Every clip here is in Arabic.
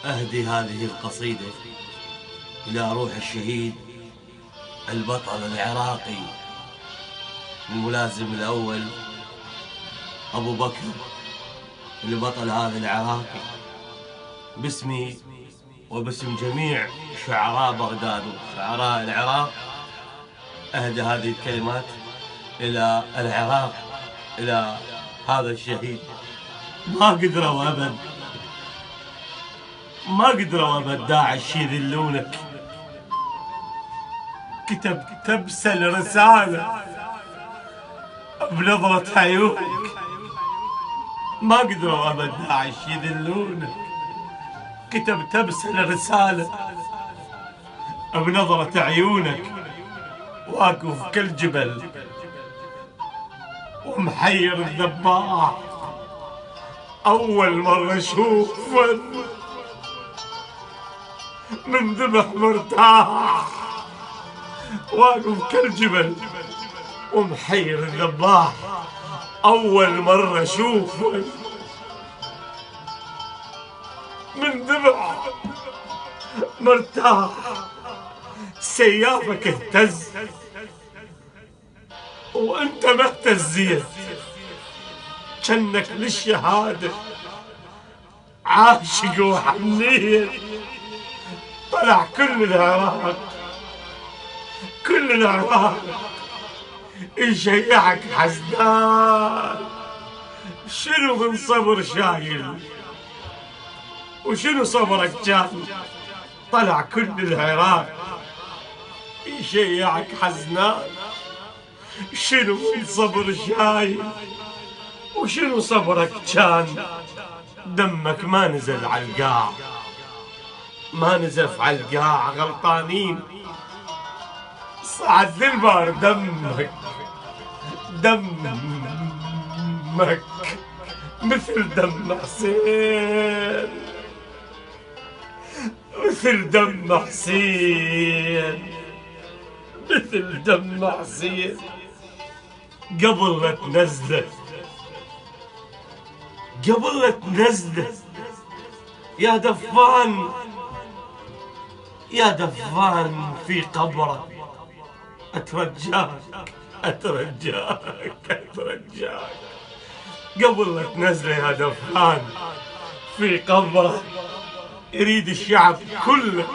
أهدي هذه القصيدة إلى روح الشهيد البطل العراقي الملازم الأول أبو بكر البطل هذا العراقي، باسمي وباسم جميع شعراء بغداد وشعراء العراق. أهدى هذه الكلمات إلى العراق، إلى هذا الشهيد. ما قدروا أبد داعش يذلونك. كتبت تبسل رسالة بنظرة عيونك. ما قدروا أبد داعش يذلونك. كتبت تبسل رسالة بنظرة عيونك. واقف كالجبل ومحير الذباح. أول مرة أشوف من ذبح مرتاح. واقف كالجبل ومحير الذباح. أول مرة أشوف من ذبح مرتاح. سيافك اهتز وانت ما اهتزيت. جنك للشهادة عاشق وحنين. طلع كل العراق يشيعك حزنان. شنو من صبر شايل وشنو صبرك كان؟ طلع كل العراق يشيعك حزنان. شنو من صبر شايل وشنو صبرك كان؟ دمك ما نزل على القاع، ما نزف على القاع. غلطانين صعد للبار دمك مثل دم حسين، مثل دم حسين، مثل دم حسين. قبل لا تنزله يا دفان في قبره. أترجاك قبل لا تنزله يا دفان في قبره. يريد الشعب كله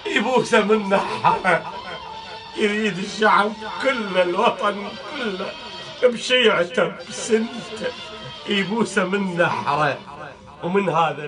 يبوسه من حرة. يريد الشعب كله، الوطن كله بشيعته بسنته يبوسه من حرة. ومن هذا